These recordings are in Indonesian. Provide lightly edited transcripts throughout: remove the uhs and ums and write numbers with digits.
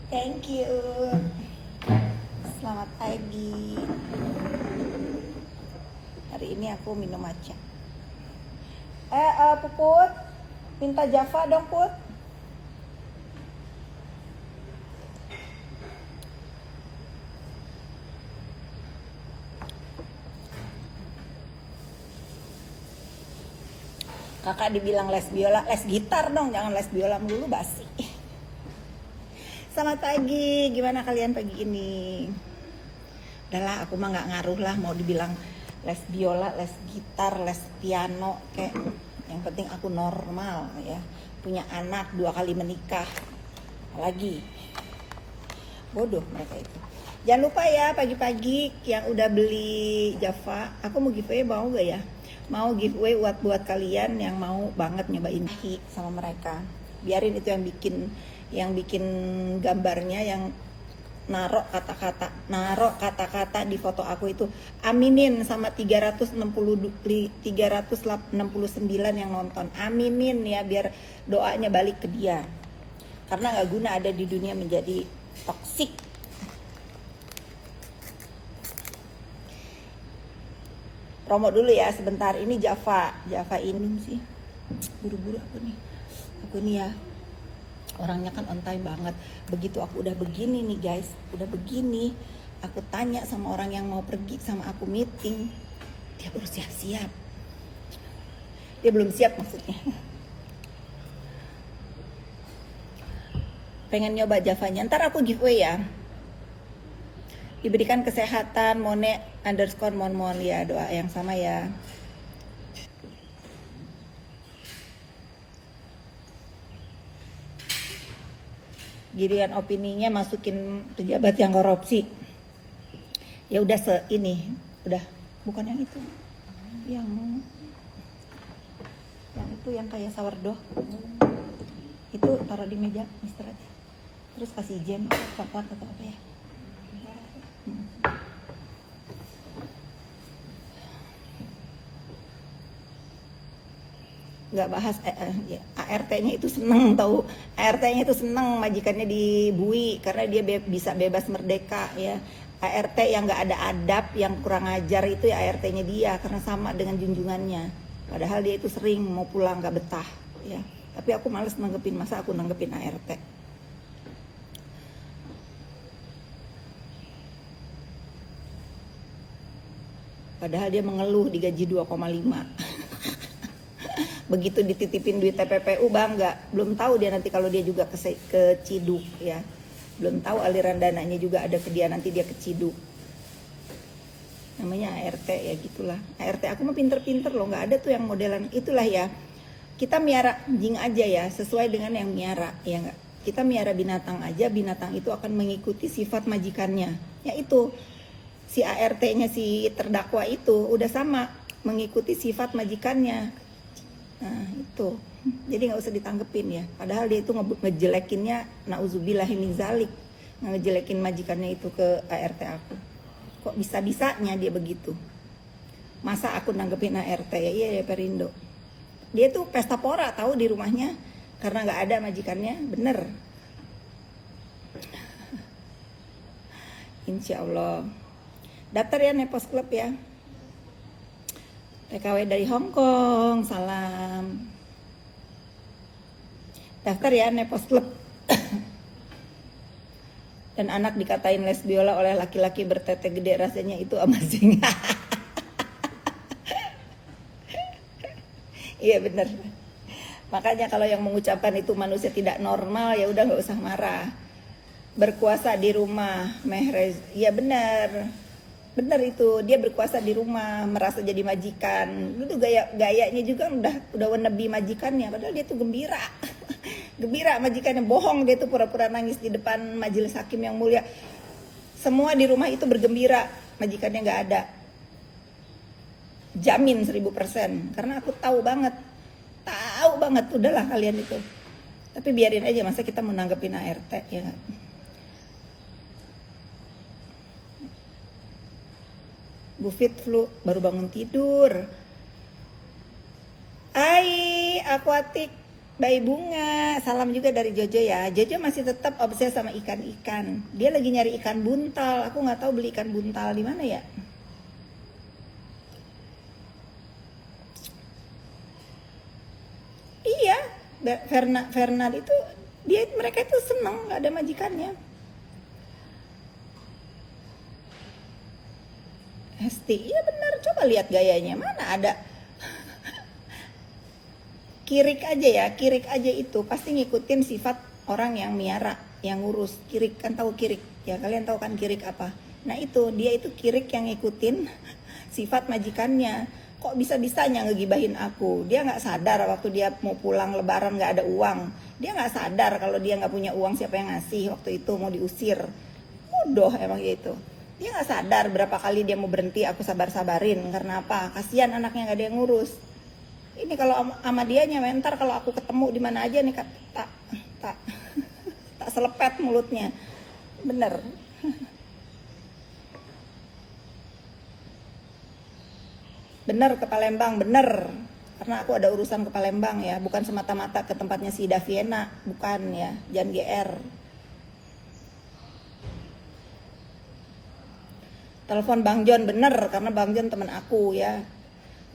Thank you. Selamat pagi. Hari ini aku minum matcha. Puput, minta Java dong, Put. Kakak dibilang les biola, les gitar dong, jangan les biola dulu basi. Selamat pagi, gimana kalian pagi ini? Udahlah, aku mah nggak ngaruh lah mau dibilang les biola, les gitar, les piano, kayak yang penting aku normal ya, punya anak 2 kali menikah, lagi bodoh mereka itu. Jangan lupa ya pagi-pagi yang udah beli Java, aku mau giveaway, mau gak ya? Mau giveaway buat kalian yang mau banget nyobain sama mereka. Biarin itu yang bikin gambarnya, yang naruh kata-kata di foto aku itu aminin sama 369 yang nonton. Aminin ya, biar doanya balik ke dia. Karena nggak guna ada di dunia menjadi toksik. Promo dulu ya sebentar. Ini Java ini sih. Buru-buru aku nih ya. Orangnya kan on time banget. Begitu aku udah begini nih guys, udah begini, aku tanya sama orang yang mau pergi sama aku meeting, dia baru siap-siap. Dia belum siap maksudnya. Pengen nyoba Javanya, ntar aku giveaway ya. Diberikan kesehatan, Mone_monmon ya, doa yang sama ya. Giliran opininya masukin pejabat yang korupsi. Ya udah udah bukan yang itu. Yang kayak sourdough. Itu taruh di meja, Mister aja. Terus kasih jam coklat atau apa ya? Nggak bahas ya, ART-nya itu seneng tahu. ART-nya itu seneng majikannya dibui karena dia bisa bebas merdeka ya. ART yang nggak ada adab, yang kurang ajar itu ya ART-nya dia, karena sama dengan junjungannya. Padahal dia itu sering mau pulang nggak betah ya. Tapi aku males nanggepin, masa aku nanggepin ART. Padahal dia mengeluh digaji 2,5. Begitu dititipin duit TPPU bangga. Belum tahu dia nanti kalau dia juga ke Ciduk ya. Belum tahu aliran dananya juga ada ke dia, nanti dia ke Ciduk. Namanya ART ya, gitulah. ART aku mah pinter-pinter loh, nggak ada tuh yang modelan itulah ya. Kita miara anjing aja ya, sesuai dengan yang miara ya nggak. Kita miara binatang aja, binatang itu akan mengikuti sifat majikannya. Ya itu si ART-nya si terdakwa itu udah sama mengikuti sifat majikannya. Nah itu, jadi nggak usah ditanggepin ya. Padahal dia itu ngejelekinnya, nauzubillahi min zalik, ngejelekin majikannya itu ke ART aku. Kok bisa-bisanya dia begitu? Masa aku nanggepin ART ya? Iya ya Perindo. Dia tuh pesta pora tahu di rumahnya karena nggak ada majikannya, bener. Insya Allah. Daftar ya Nepos Club ya. TKW dari Hong Kong, salam. Daftar ya Nepos Club. Dan anak dikatain les biola oleh laki-laki bertete gede, rasanya itu amazing. Iya bener. Makanya kalau yang mengucapkan itu manusia tidak normal, ya udah nggak usah marah. Berkuasa di rumah, Mehrez, ya bener. Bener itu, dia berkuasa di rumah, merasa jadi majikan. Itu gayanya juga udah wannabe majikannya, padahal dia tuh gembira. Gembira majikannya, bohong dia tuh pura-pura nangis di depan majelis hakim yang mulia. Semua di rumah itu bergembira, majikannya nggak ada. Jamin 1000%, karena aku tahu banget, udahlah kalian itu. Tapi biarin aja, masa kita mau nanggepin ART ya. Bu Fit flu, baru bangun tidur. Hai, Aquatic. Bayi Bunga, salam juga dari Jojo ya. Jojo masih tetap obses sama ikan-ikan. Dia lagi nyari ikan buntal. Aku nggak tahu beli ikan buntal di mana ya. Iya, Fernand itu mereka itu seneng nggak ada majikannya. Hesti, iya benar. Coba lihat gayanya, mana ada. Kirik aja itu pasti ngikutin sifat orang yang miara, yang ngurus. Kirik kan, tahu kirik ya, kalian tahu kan kirik apa? Nah itu, dia itu kirik yang ngikutin sifat majikannya. Kok bisa-bisanya ngegibahin aku? Dia nggak sadar waktu dia mau pulang lebaran nggak ada uang. Dia nggak sadar kalau dia nggak punya uang, siapa yang ngasih waktu itu, mau diusir. Bodoh emang gitu. Dia nggak sadar berapa kali dia mau berhenti, aku sabar-sabarin. Karena apa? Kasihan anaknya nggak ada yang ngurus. Ini kalau sama dianya, mentar kalau aku ketemu di mana aja nih, tak tak selepet mulutnya. Bener. Bener ke Palembang, bener. Karena aku ada urusan ke Palembang ya, bukan semata-mata ke tempatnya si Daviena, bukan ya, jangan GR. Telepon Bang John, bener, karena Bang John teman aku ya.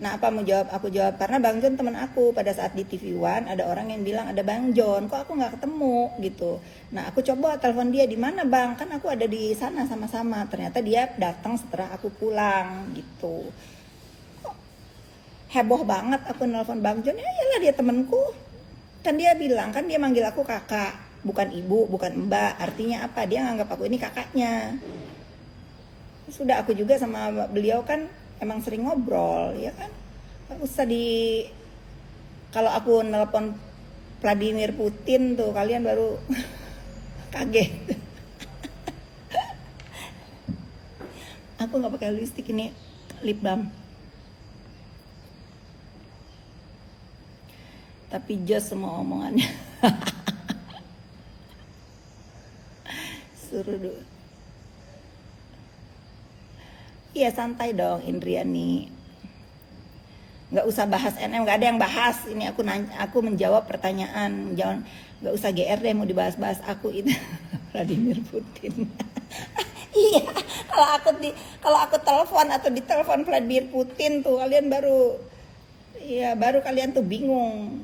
Nah apa mau jawab? Aku jawab karena Bang John teman aku. Pada saat di TV One ada orang yang bilang ada Bang John, kok aku nggak ketemu gitu. Nah aku coba telepon dia, di mana Bang? Kan aku ada di sana sama-sama. Ternyata dia datang setelah aku pulang gitu. Kok heboh banget aku nelpon Bang John? Ya iyalah dia temanku. Kan dia bilang, kan dia manggil aku kakak, bukan ibu, bukan mbak. Artinya apa? Dia nganggap aku ini kakaknya. Sudah aku juga sama beliau kan emang sering ngobrol ya kan. Gak usah kalau aku nelpon Vladimir Putin tuh kalian baru kaget. Aku nggak pakai lipstick, ini lip balm. Tapi jos semua omongannya. Suruh dulu. Iya santai dong Indriani. Nggak usah bahas NM, nggak ada yang bahas. Ini aku menjawab pertanyaan. Jangan, nggak usah GR deh mau dibahas-bahas aku itu. Vladimir Putin. Iya, kalau aku telepon atau ditelepon Vladimir Putin tuh kalian baru kalian tuh bingung.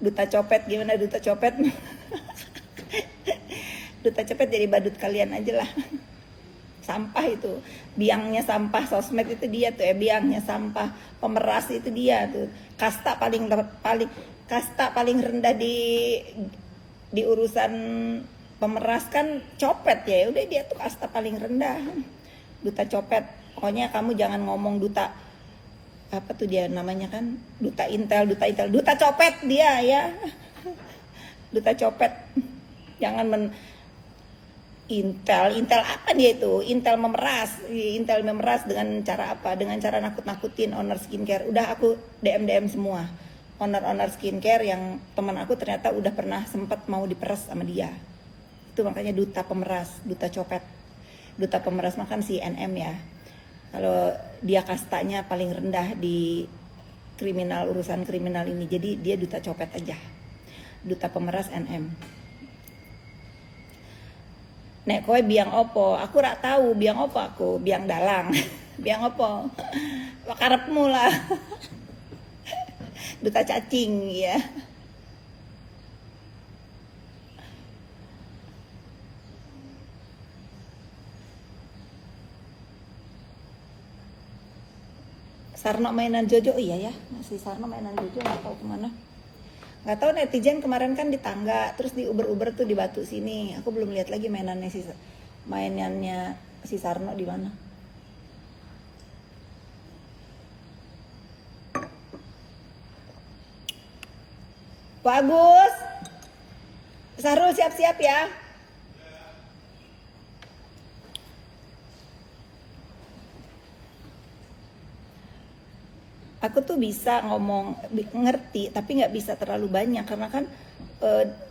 Duta copet, gimana duta copet? Duta copet jadi badut kalian aja lah. Sampah itu, biangnya sampah sosmed itu dia tuh ya, biangnya sampah, pemeras itu dia tuh. Kasta paling rendah di urusan pemeras kan copet ya. Udah dia tuh kasta paling rendah. Duta copet. Pokoknya kamu jangan ngomong duta apa tuh dia namanya kan, duta Intel, duta copet dia ya. Duta copet. Jangan Intel apa dia itu? Intel memeras dengan cara apa? Dengan cara nakut-nakutin owner skincare. Udah aku DM semua. Owner skincare yang teman aku ternyata udah pernah sempat mau diperas sama dia. Itu makanya duta pemeras, duta copet. Duta pemeras makan si NM ya. Kalau dia kastanya paling rendah di urusan kriminal ini. Jadi dia duta copet aja. Duta pemeras NM. Nek kowe biang opo? Aku rak tahu biang opo aku, biang dalang. Biang opo? Karepmu lah. Duta cacing ya. Sarno mainan Jojo, iya ya, si Sarno mainan Jojo nggak tahu kemana. Nggak tahu, netizen kemarin kan di tangga, terus di Uber tuh di Batu sini. Aku belum lihat lagi mainannya si Sarno di mana. Bagus. Sarul siap-siap ya. Aku tuh bisa ngomong, ngerti, tapi nggak bisa terlalu banyak karena kan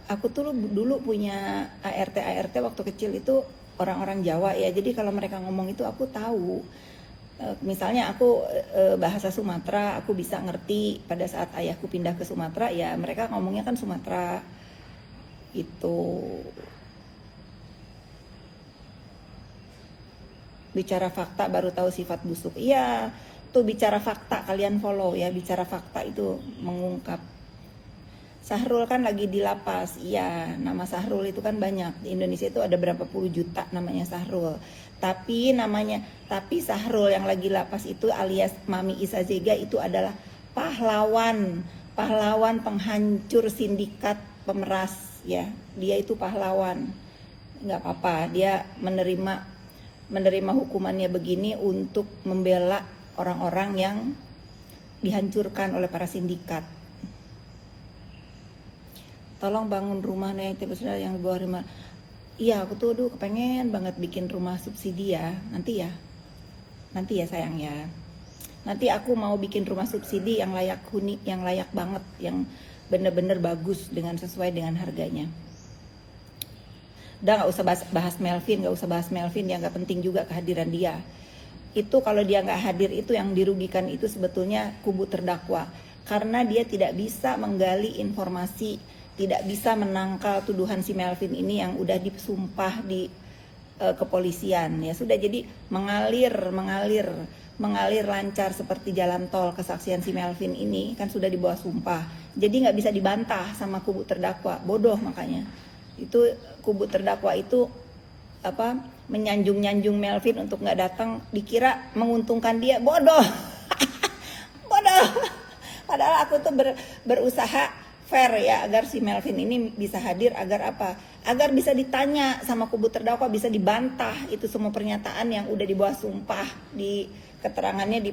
aku tuh dulu punya ART waktu kecil itu orang-orang Jawa ya. Jadi kalau mereka ngomong itu aku tahu. Misalnya aku bahasa Sumatera, aku bisa ngerti pada saat ayahku pindah ke Sumatera, ya mereka ngomongnya kan Sumatera itu. Bicara fakta baru tahu sifat busuk. Iya, tuh bicara fakta, kalian follow ya, bicara fakta itu mengungkap. Sahrul kan lagi di lapas. Iya, nama Sahrul itu kan banyak. Di Indonesia itu ada berapa puluh juta namanya Sahrul. Tapi Sahrul yang lagi lapas itu alias Mami Isa Zega itu adalah pahlawan penghancur sindikat pemeras ya. Dia itu pahlawan. Nggak apa-apa, dia menerima hukumannya begini untuk membela orang-orang yang dihancurkan oleh para sindikat. Tolong bangun rumah nih yang bawah rumah. Iya, aku tuh kepengen banget bikin rumah subsidi ya. Nanti ya sayang ya. Nanti aku mau bikin rumah subsidi yang layak huni, yang layak banget, yang bener-bener bagus dengan sesuai dengan harganya. Udah nggak usah bahas Melvin, ya nggak penting juga kehadiran dia. Itu kalau dia nggak hadir itu yang dirugikan itu sebetulnya kubu terdakwa, karena dia tidak bisa menggali informasi, tidak bisa menangkal tuduhan si Melvin ini yang udah disumpah di kepolisian. Ya sudah, jadi mengalir lancar seperti jalan tol kesaksian si Melvin ini kan sudah di bawah sumpah. Jadi nggak bisa dibantah sama kubu terdakwa, bodoh makanya. Itu kubu terdakwa itu menyanjung Melvin untuk nggak datang, dikira menguntungkan dia, bodoh. Bodoh. Padahal aku tuh berusaha fair ya agar si Melvin ini bisa hadir, agar apa? Agar bisa ditanya sama kubu terdakwa, bisa dibantah itu semua pernyataan yang udah di bawah sumpah di keterangannya di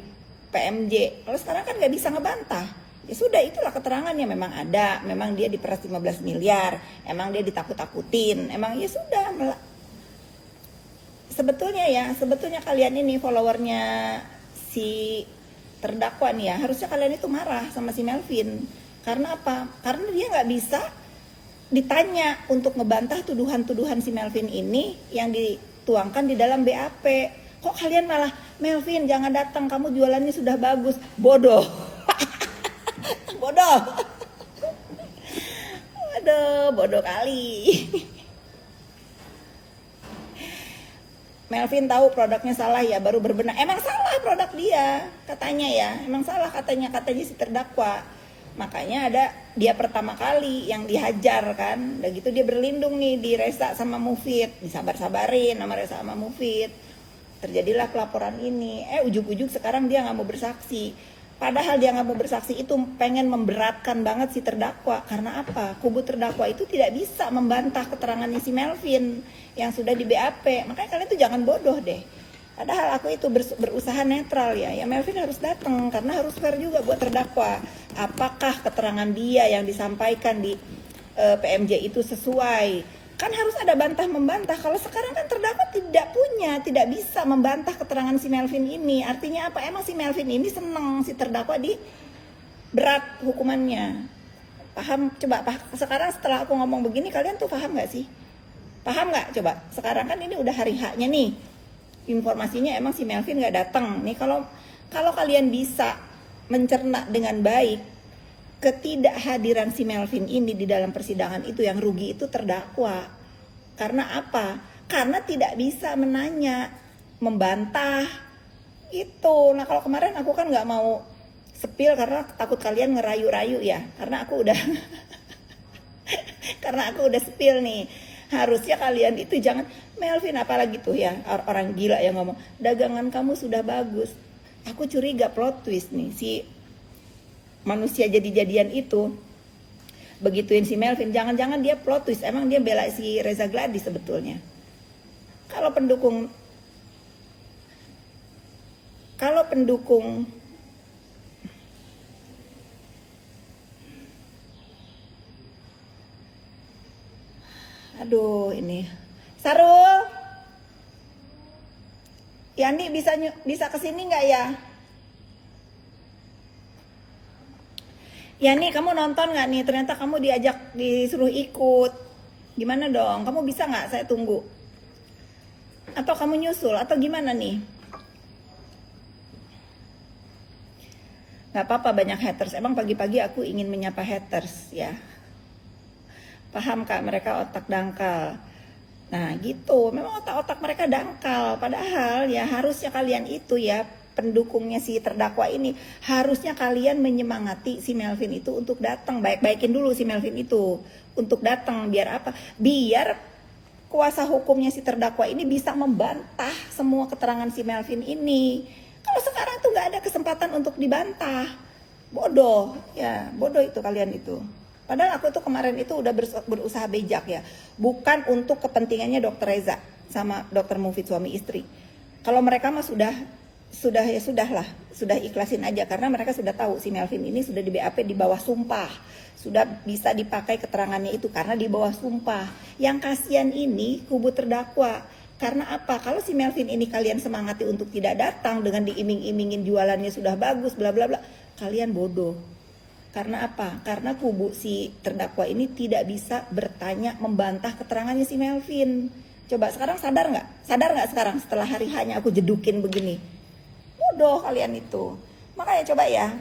PMJ. Kalau sekarang kan nggak bisa ngebantah. Ya sudah, itulah keterangannya, memang ada, memang dia diperas 15 miliar, emang dia ditakut-takutin, emang ya sudah. Sebetulnya kalian ini followernya si terdakwa nih ya, harusnya kalian itu marah sama si Melvin. Karena apa? Karena dia nggak bisa ditanya untuk ngebantah tuduhan-tuduhan si Melvin ini yang dituangkan di dalam BAP. Kok kalian malah, Melvin jangan datang, kamu jualannya sudah bagus. Bodoh. Bodoh. Aduh, bodoh kali. Melvin tahu produknya salah ya, baru berbenah. Emang salah produk dia, katanya ya. Emang salah katanya si terdakwa. Makanya ada dia pertama kali yang dihajar kan. Udah gitu dia berlindung nih di Resa sama Mufid, disabar-sabarin sama Resa sama Mufid. Terjadilah pelaporan ini. Ujug-ujug sekarang dia nggak mau bersaksi. Padahal dia nggak mau bersaksi itu pengen memberatkan banget si terdakwa. Karena apa? Kubu terdakwa itu tidak bisa membantah keterangannya si Melvin yang sudah di BAP. Makanya kalian tuh jangan bodoh deh. Padahal aku itu berusaha netral ya. Ya Melvin harus datang karena harus fair juga buat terdakwa. Apakah keterangan dia yang disampaikan di PMJ itu sesuai? Kan harus ada bantah-membantah. Kalau sekarang kan terdakwa tidak bisa membantah keterangan si Melvin ini. Artinya apa? Emang si Melvin ini seneng si terdakwa di berat hukumannya. Paham? Coba sekarang setelah aku ngomong begini, kalian tuh paham gak sih? Paham gak? Coba. Sekarang kan ini udah hari haknya nih. Informasinya emang si Melvin gak datang. Nih kalau kalian bisa mencerna dengan baik ketidakhadiran si Melvin ini di dalam persidangan, itu yang rugi itu terdakwa. Karena apa? Karena tidak bisa menanya, membantah itu. Nah kalau kemarin aku kan nggak mau sepil karena takut kalian ngerayu-rayu ya. Karena aku udah sepil nih. Harusnya kalian itu jangan, Melvin apalagi tuh ya orang gila yang ngomong dagangan kamu sudah bagus. Aku curiga plot twist nih si manusia jadi-jadian itu begituin si Melvin, jangan-jangan dia plot twist, emang dia bela si Reza Gladys sebetulnya. Kalau pendukung aduh ini Sarul Yandi bisa kesini nggak ya? Ya nih, kamu nonton nggak nih? Ternyata kamu disuruh ikut. Gimana dong? Kamu bisa nggak saya tunggu? Atau kamu nyusul? Atau gimana nih? Nggak apa-apa banyak haters. Emang pagi-pagi aku ingin menyapa haters ya. Paham Kak, mereka otak dangkal. Nah gitu, memang otak-otak mereka dangkal. Padahal ya harusnya kalian itu ya, pendukungnya si terdakwa ini, harusnya kalian menyemangati si Melvin itu untuk datang. Baik-baikin dulu si Melvin itu untuk datang. Biar apa? Biar kuasa hukumnya si terdakwa ini bisa membantah semua keterangan si Melvin ini. Kalau sekarang tuh nggak ada kesempatan untuk dibantah. Bodoh, ya bodoh itu kalian itu. Padahal aku tuh kemarin itu udah berusaha bejak ya. Bukan untuk kepentingannya Dokter Reza sama Dokter Mufid suami istri. Kalau mereka mah sudah ya sudahlah, sudah ikhlasin aja karena mereka sudah tahu si Melvin ini sudah di BAP di bawah sumpah. Sudah bisa dipakai keterangannya itu karena di bawah sumpah. Yang kasihan ini kubu terdakwa. Karena apa? Kalau si Melvin ini kalian semangati untuk tidak datang dengan diiming-imingin jualannya sudah bagus bla bla bla, kalian bodoh. Karena apa? Karena kubu si terdakwa ini tidak bisa bertanya membantah keterangannya si Melvin. Coba sekarang sadar nggak? Sadar nggak sekarang setelah hari hanya aku jedukin begini? Bodoh kalian itu. Makanya coba ya.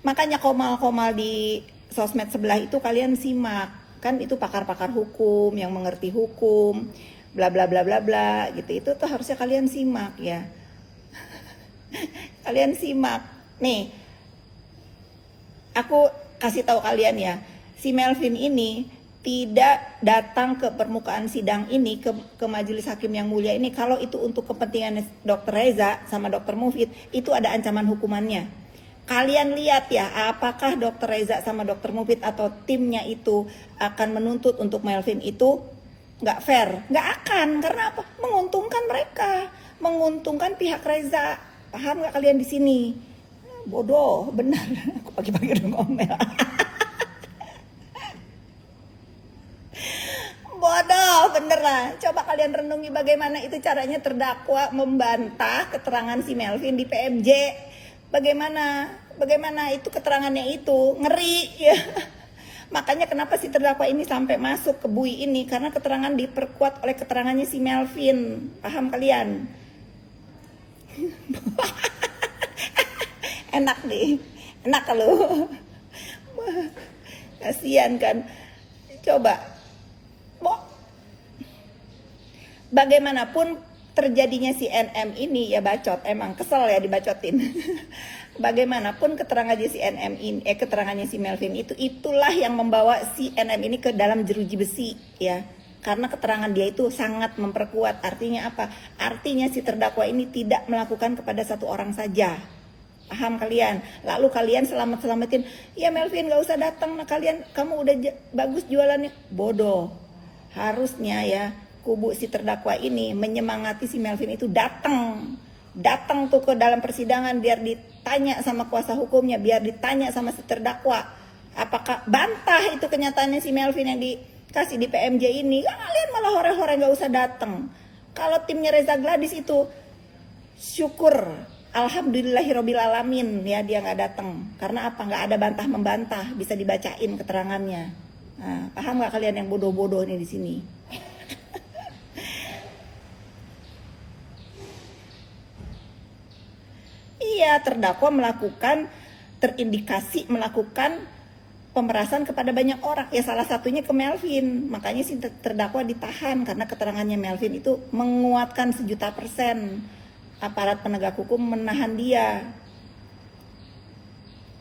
Makanya komal-komal di sosmed sebelah itu kalian simak. Kan itu pakar-pakar hukum yang mengerti hukum. Bla bla bla bla bla gitu. Itu tuh harusnya kalian simak ya. Kalian simak. Nih. Aku kasih tahu kalian ya, si Melvin ini tidak datang ke permukaan sidang ini, ke majelis hakim yang mulia ini kalau itu untuk kepentingan Dokter Reza sama Dokter Mufid, itu ada ancaman hukumannya. Kalian lihat ya, apakah Dokter Reza sama Dokter Mufid atau timnya itu akan menuntut untuk Melvin itu nggak fair? Nggak akan, karena apa? Menguntungkan mereka, menguntungkan pihak Reza. Paham nggak kalian di sini? Bodoh, benar. Aku pagi-pagi udah ngomel. Bodoh, bener lah. Coba kalian renungi bagaimana itu caranya terdakwa membantah keterangan si Melvin di PMJ. Bagaimana itu keterangannya itu ngeri ya. Makanya kenapa si terdakwa ini sampai masuk ke bui ini, karena keterangan diperkuat oleh keterangannya si Melvin. Paham kalian? Enak nih, enak kalau kasihan kan. Coba bagaimanapun terjadinya si NM ini ya bacot, emang kesel ya dibacotin. Bagaimanapun keterangannya si NM ini, keterangannya si Melvin itu, itulah yang membawa si NM ini ke dalam jeruji besi ya. Karena keterangan dia itu sangat memperkuat. Artinya apa? Artinya si terdakwa ini tidak melakukan kepada satu orang saja. Paham kalian? Lalu kalian selamatin, ya Melvin gak usah datang, nah kamu udah bagus jualannya. Bodoh. Harusnya ya kubu si terdakwa ini menyemangati si Melvin itu datang tuh ke dalam persidangan, biar ditanya sama kuasa hukumnya, biar ditanya sama si terdakwa apakah bantah itu kenyataannya si Melvin yang dikasih di PMJ ini. Kalian malah hore-hore gak usah datang. Kalau timnya Reza Gladys itu syukur, alhamdulillahirobbil alamin ya dia nggak datang. Karena apa? Nggak ada bantah membantah, bisa dibacain keterangannya. Nah, paham nggak kalian yang bodoh-bodoh ini di sini? Iya, terdakwa terindikasi melakukan pemerasan kepada banyak orang. Ya salah satunya ke Melvin. Makanya si terdakwa ditahan karena keterangannya Melvin itu menguatkan 1.000.000%. Aparat penegak hukum menahan dia.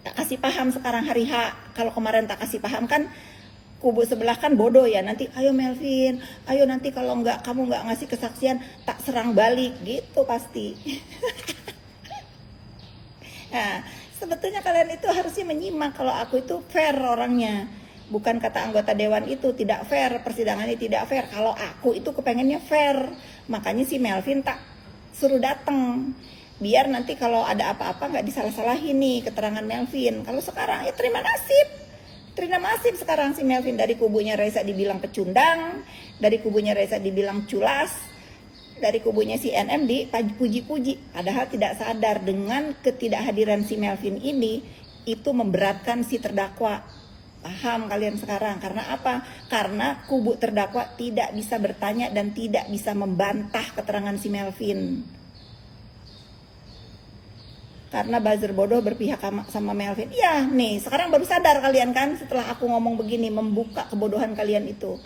Tak kasih paham sekarang hari H. Kalau kemarin tak kasih paham kan kubu sebelah kan bodoh ya. Nanti ayo Melvin, ayo nanti kalau kamu nggak ngasih kesaksian tak serang balik gitu pasti. Nah, sebetulnya kalian itu harusnya menyimak kalau aku itu fair orangnya. Bukan kata anggota dewan itu tidak fair, persidangannya tidak fair. Kalau aku itu kepengennya fair. Makanya si Melvin tak suruh datang. Biar nanti kalau ada apa-apa nggak disalah-salahin nih keterangan Melvin. Kalau sekarang ya terima nasib sekarang si Melvin. Dari kubunya Reza dibilang pecundang, dari kubunya Reza dibilang culas, dari kubunya si NM dipuji-puji. Padahal tidak sadar dengan ketidakhadiran si Melvin ini, itu memberatkan si terdakwa. Paham kalian sekarang? Karena apa? Karena kubu terdakwa tidak bisa bertanya dan tidak bisa membantah keterangan si Melvin. Karena buzzer bodoh berpihak sama Melvin. Ya nih, sekarang baru sadar kalian kan setelah aku ngomong begini, membuka kebodohan kalian itu.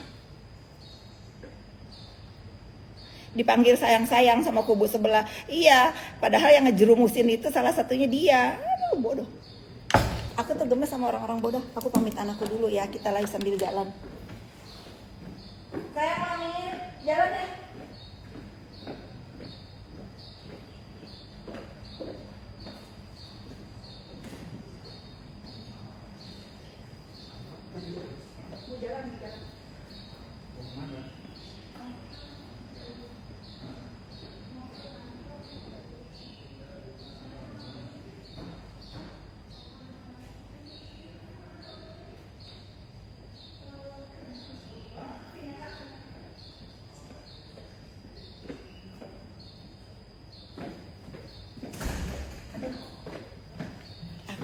Dipanggil sayang-sayang sama kubu sebelah. Iya, padahal yang ngejerumusin itu salah satunya dia. Aduh, bodoh. Aku tuh gemes sama orang-orang bodoh. Aku pamit anakku dulu ya, kita lagi sambil jalan. Saya pamit, jalan ya. Mau jalan, jalan.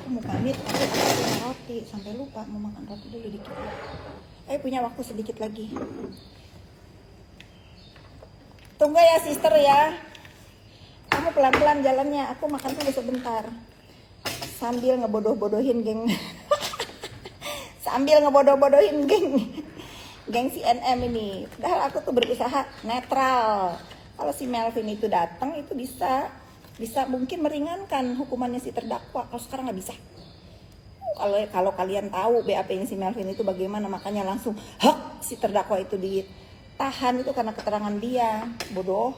Mau pamit, aku makan roti sampai lupa mau makan roti dulu dikit. Punya waktu sedikit lagi. Tunggu ya sister ya. Kamu pelan-pelan jalannya, aku makan dulu sebentar. Sambil ngebodoh-bodohin geng. Sambil ngebodoh-bodohin geng CNM ini. Padahal aku tuh berusaha netral. Kalau si Melvin itu datang itu bisa mungkin meringankan hukumannya si terdakwa. Kalau sekarang nggak bisa. Kalau kalian tahu BAP-nya si Melvin itu bagaimana, makanya langsung si terdakwa itu ditahan itu karena keterangan dia. Bodoh.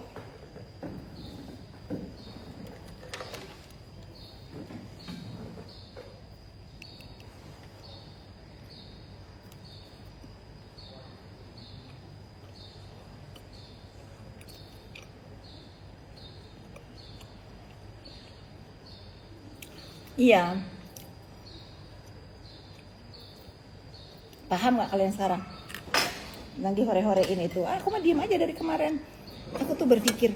Iya. Paham gak kalian sekarang? Lagi hore-horein itu. Aku mah diem aja dari kemarin. Aku tuh berpikir,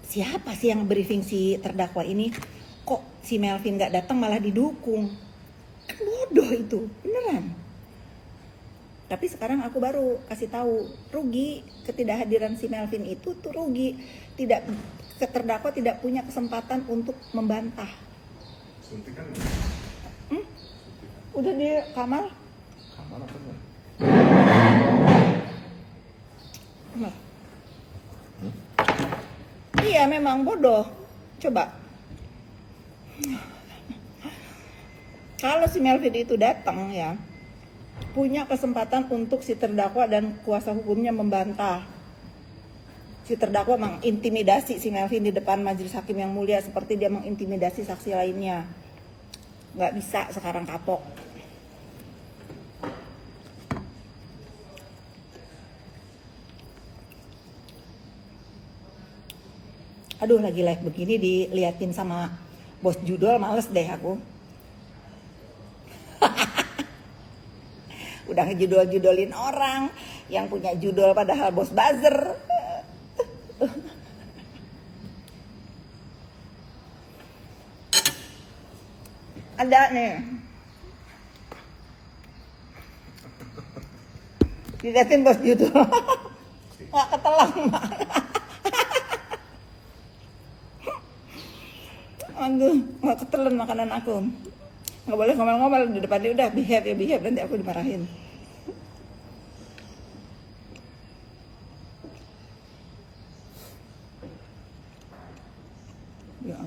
siapa sih yang briefing si terdakwa ini? Kok si Melvin gak datang malah didukung? Kan bodoh itu, beneran. Tapi sekarang aku baru kasih tahu, rugi ketidakhadiran si Melvin itu tuh rugi. Terdakwa tidak punya kesempatan untuk membantah. Suntikan Udah di kamar? kamar apa enggak? Kamar. Iya memang bodoh. Coba. Kalau si Melvin itu datang ya, punya kesempatan untuk si terdakwa dan kuasa hukumnya membantah. Si terdakwa mengintimidasi si Melvin di depan majelis hakim yang mulia seperti dia mengintimidasi saksi lainnya. Nggak bisa sekarang kapok. Aduh lagi live begini diliatin sama bos judol, males deh aku. Udah ngejudol-judolin orang yang punya judol padahal bos buzzer. Ada nih. Diliatin bos judul. Nggak ketelan. Aduh, nggak ketelan makanan aku. Nggak boleh ngomel-ngomel di depan dia. Udah behave ya behave, nanti aku dimarahin. Ya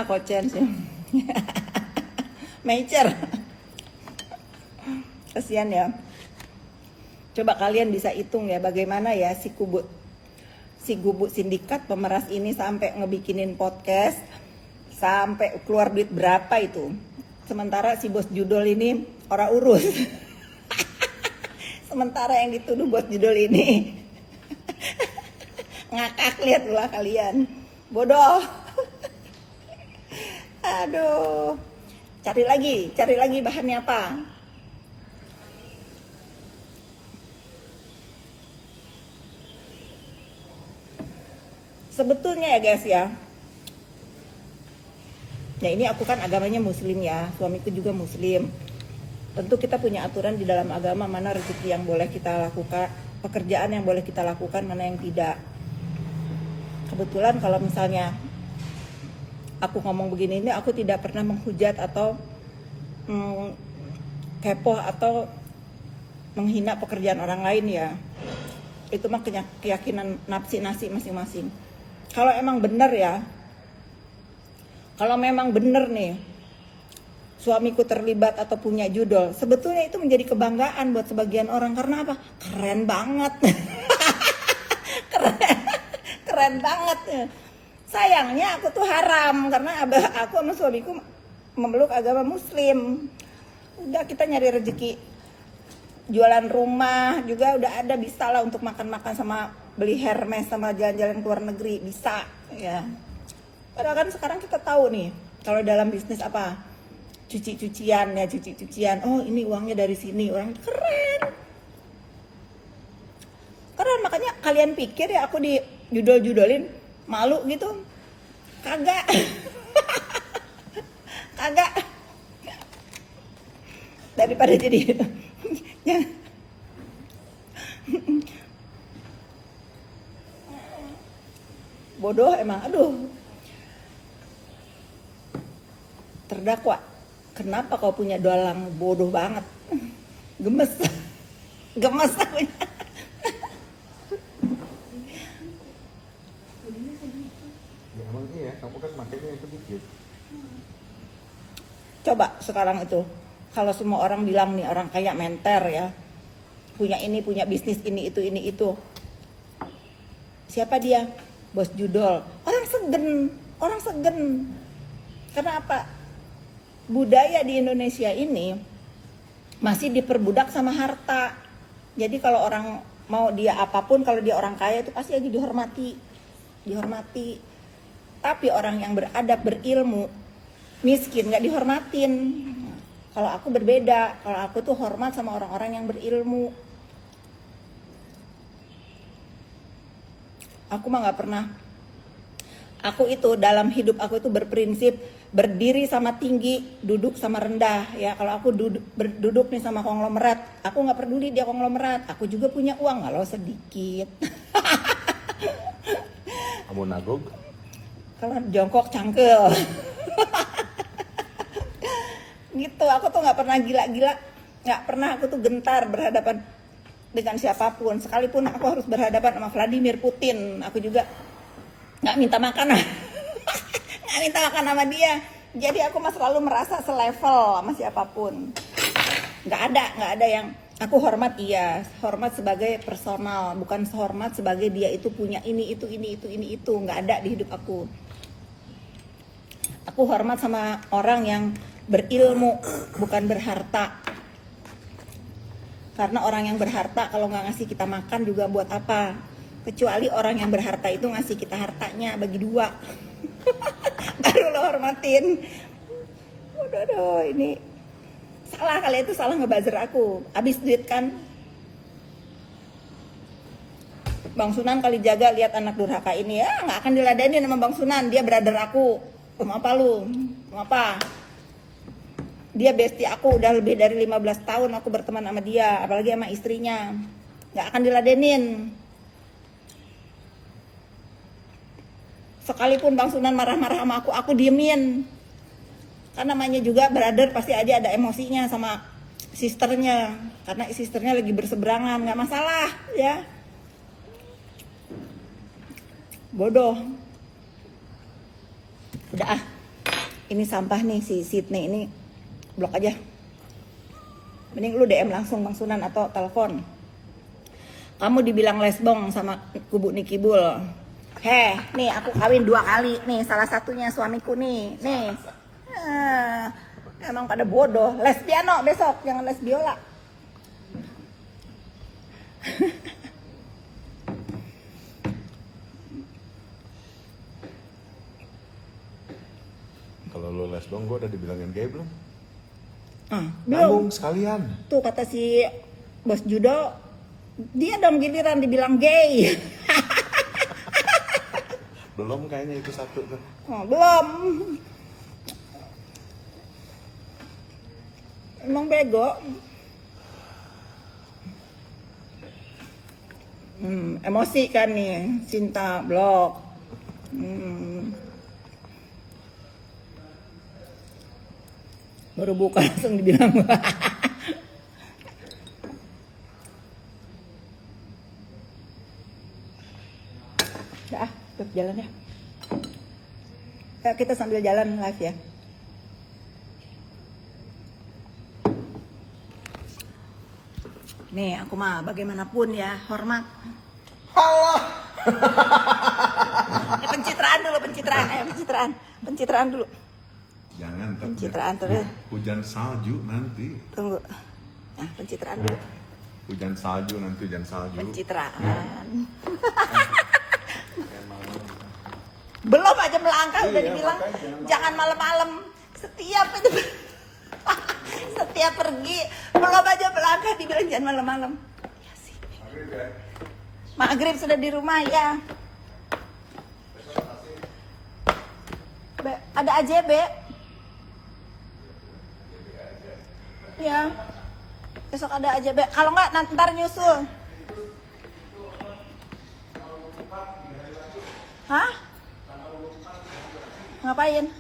kocen sih. Mecer. Kasihan ya. Coba kalian bisa hitung ya bagaimana ya si gubuk sindikat pemeras ini sampai ngebikinin podcast, sampai keluar duit berapa itu. Sementara si bos judul ini orang urus. Sementara yang dituduh bos judul ini ngakak, lihat lah kalian. Bodoh. Aduh. Cari lagi bahannya apa? Sebetulnya ya guys ya, ya ini aku kan agamanya muslim ya, suamiku juga muslim. Tentu kita punya aturan di dalam agama mana rezeki yang boleh kita lakukan, pekerjaan yang boleh kita lakukan, mana yang tidak. Kebetulan kalau misalnya aku ngomong begini ini, aku tidak pernah menghujat atau kepoh atau menghina pekerjaan orang lain ya. Itu mah keyakinan nafsi masing-masing. Kalau emang bener ya, kalau memang bener nih suamiku terlibat atau punya judol, sebetulnya itu menjadi kebanggaan buat sebagian orang. Karena apa? Keren banget. keren banget. Sayangnya aku tuh haram karena aku sama suamiku memeluk agama muslim. Udah kita nyari rezeki, jualan rumah juga udah ada, bisa lah untuk makan-makan sama beli Hermes sama jalan-jalan ke luar negeri, bisa ya. Padahal kan sekarang kita tahu nih, kalau dalam bisnis apa, cuci-cucian, oh ini uangnya dari sini, orang keren. Makanya kalian pikir ya aku di judol-judolin malu gitu? Kagak. Kagak. Daripada jadi bodoh emang, aduh. Terdakwa, kenapa kau punya dalang bodoh banget? Gemes. Gemes akunya. Ya emang iya, kamu kan makanya itu dikit. Coba sekarang itu, kalau semua orang bilang nih orang kaya menter ya, punya ini, punya bisnis ini itu. Siapa dia? Bos judol. Orang segen. Karena apa? Budaya di Indonesia ini masih diperbudak sama harta. Jadi kalau orang mau dia apapun, kalau dia orang kaya itu pasti aja dihormati. Tapi orang yang beradab, berilmu, miskin nggak dihormatin. Kalau aku berbeda, kalau aku tuh hormat sama orang-orang yang berilmu. Aku mah nggak pernah. Aku itu dalam hidup aku itu berprinsip berdiri sama tinggi, duduk sama rendah ya. Kalau aku duduk nih sama konglomerat, aku nggak peduli dia konglomerat. Aku juga punya uang, kalau sedikit. Kamu nagog? Kalau jongkok cangkel. Gitu, aku tuh nggak pernah gila-gila, nggak pernah aku tuh gentar berhadapan dengan siapapun. Sekalipun aku harus berhadapan sama Vladimir Putin, aku juga nggak minta makan. Nggak minta makan sama dia. Jadi aku mah selalu merasa selevel sama siapapun. Nggak ada yang aku hormat, iya, hormat sebagai personal, bukan hormat sebagai dia itu punya ini itu. Nggak ada di hidup aku. Aku hormat sama orang yang berilmu, bukan berharta. Karena orang yang berharta kalau nggak ngasih kita makan juga buat apa? Kecuali orang yang berharta itu ngasih kita hartanya bagi dua. Baru lo hormatin. Waduh, ini salah kali, itu salah ngebuzzer aku. Habis duit kan. Bang Sunan kali jaga lihat anak durhaka ini ya, nggak akan diladenin sama Bang Sunan. Dia brother aku. Mau apa lu? Mau apa? Dia bestie aku, udah lebih dari 15 tahun aku berteman sama dia, apalagi sama istrinya. Nggak akan diladenin. Sekalipun Bang Sunan marah-marah sama aku diemin. Kan namanya juga brother, pasti aja ada emosinya sama sisternya. Karena sisternya lagi berseberangan, nggak masalah ya. Bodoh. Udah ini sampah nih si Sydney ini, blok aja. Mending lu DM langsung Bang Sunan atau telepon. Kamu dibilang lesbong sama kubu Niki Bull. Nih aku kawin 2 kali nih, salah satunya suamiku nih. Emang pada bodoh. Les piano besok, jangan les biola. Kalau lo lesbong, gue udah dibilangin gay belum? Belum. Nanggung sekalian. Tuh kata si bos judo, dia dong giliran dibilang gay. Belum kayaknya itu satu tuh. Oh, belum. Emang bego. Emosi kan nih, cinta blok. Baru buka langsung dibilang. Dah, tetap jalan ya. Kita sambil jalan live ya. Nih, aku mah bagaimanapun ya, hormat. Allah. Pencitraan dulu, pencitraan dulu. Jangan Pencitraan terus. hujan salju nanti. Tunggu. Nah, pencitraan dulu. Hujan salju nanti, hujan salju. Pencitraan. Belum aja melangkah udah Iya, dibilang makanya jangan malam-malam. Setiap pergi belum aja melangkah dibilang jangan malam-malam. Ya sih. Maghrib sudah di rumah ya. Ada AJB. Ya. Besok ada AJB. Kalau nggak ntar nyusul. Hah? Ngapain?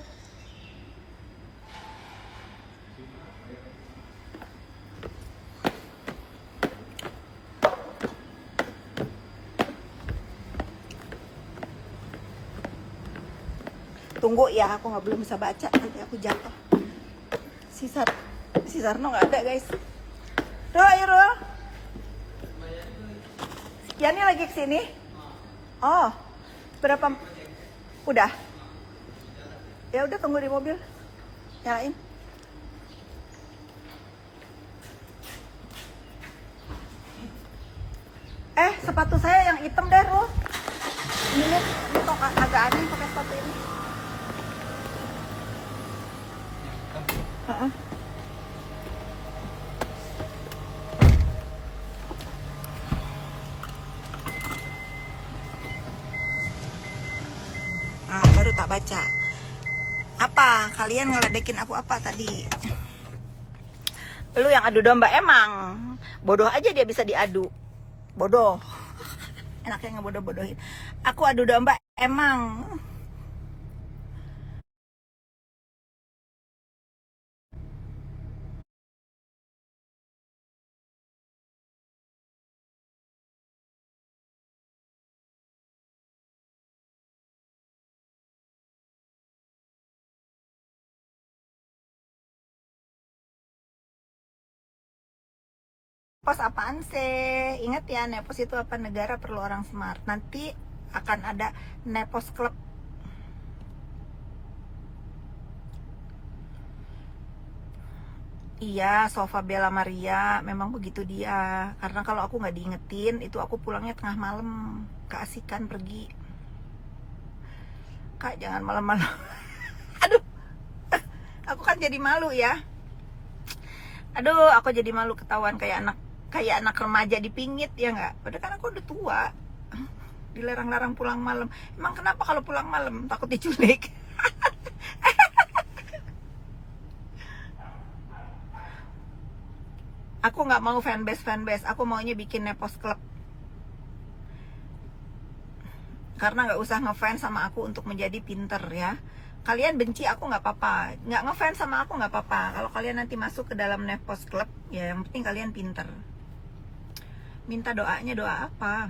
Tunggu ya, aku belum bisa baca, nanti aku jatuh. Si Sarno nggak ada guys. Ro, ayo Ro. Yani lagi kesini? Oh, berapa? Udah? Ya udah tunggu di mobil. Nyalain. Sepatu saya yang hitam deh Ro. Ini kok agak aneh pakai sepatu ini. Baru tak baca. Apa? Kalian ngeledekin aku apa tadi? Lu yang adu domba emang. Bodoh aja dia bisa diadu. Bodoh. Enaknya ngebodoh-bodohin. Aku adu domba emang. Nepos apaan sih? Ingat ya, Nepos itu apa? Negara perlu orang smart. Nanti akan ada Nepos Club. Iya, Sofa Bella Maria memang begitu dia. Karena kalau aku nggak diingetin, itu aku pulangnya tengah malam. Keasikan pergi. Kak, jangan malam-malam. Aduh, aku kan jadi malu ya. Aduh, aku jadi malu ketahuan kayak anak remaja dipingit ya nggak? Padahal kan aku udah tua. Dilarang-larang pulang malam. Emang kenapa kalau pulang malam takut diculik? Aku nggak mau fanbase. Aku maunya bikin Nepos Club. Karena nggak usah ngefans sama aku untuk menjadi pinter ya. Kalian benci aku nggak apa-apa, nggak ngefans sama aku nggak apa-apa. Kalau kalian nanti masuk ke dalam Nepos Club, ya yang penting kalian pinter. Minta doanya, doa apa?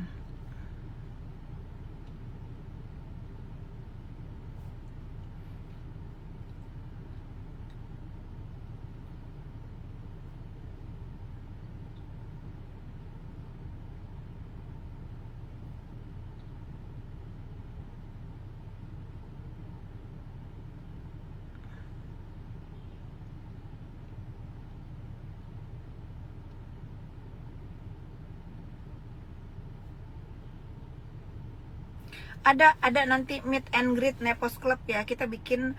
Ada nanti meet and greet Nepos Club ya. Kita bikin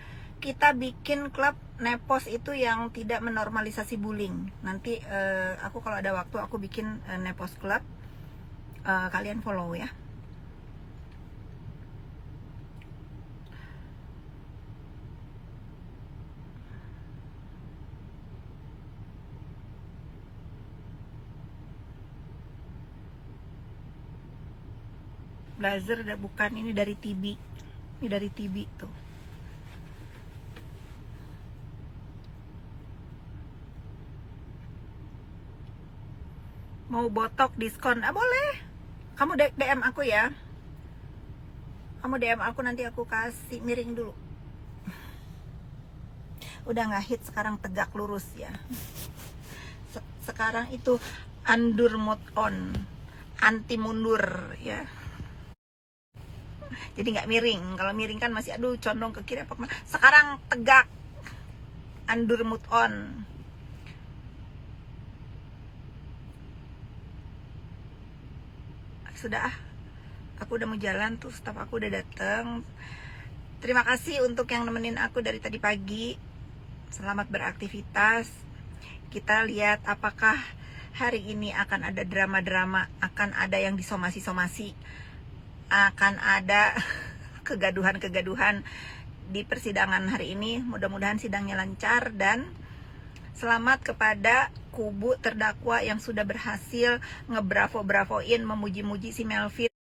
klub Nepos itu yang tidak menormalisasi bullying. Nanti aku kalau ada waktu aku bikin Nepos Club. Kalian follow ya. blazer bukan, ini dari TB. Ini dari TB tuh. Mau botok diskon? Ah, boleh. Kamu DM aku ya. Kamu DM aku, nanti aku kasih. Miring dulu. Udah nggak hit sekarang, tegak lurus ya. Sekarang itu undur mode on, anti mundur ya. Jadi nggak miring. Kalau miring kan masih aduh condong ke kiri apa kemana. Sekarang tegak, undur mode on. Sudah, aku udah mau jalan tuh, staff aku udah dateng. Terima kasih untuk yang nemenin aku dari tadi pagi. Selamat beraktivitas. Kita lihat apakah hari ini akan ada drama-drama, akan ada yang disomasi-somasi, akan ada kegaduhan-kegaduhan di persidangan hari ini. Mudah-mudahan sidangnya lancar, dan selamat kepada kubu terdakwa yang sudah berhasil ngebravo-bravoin, memuji-muji si Melvin.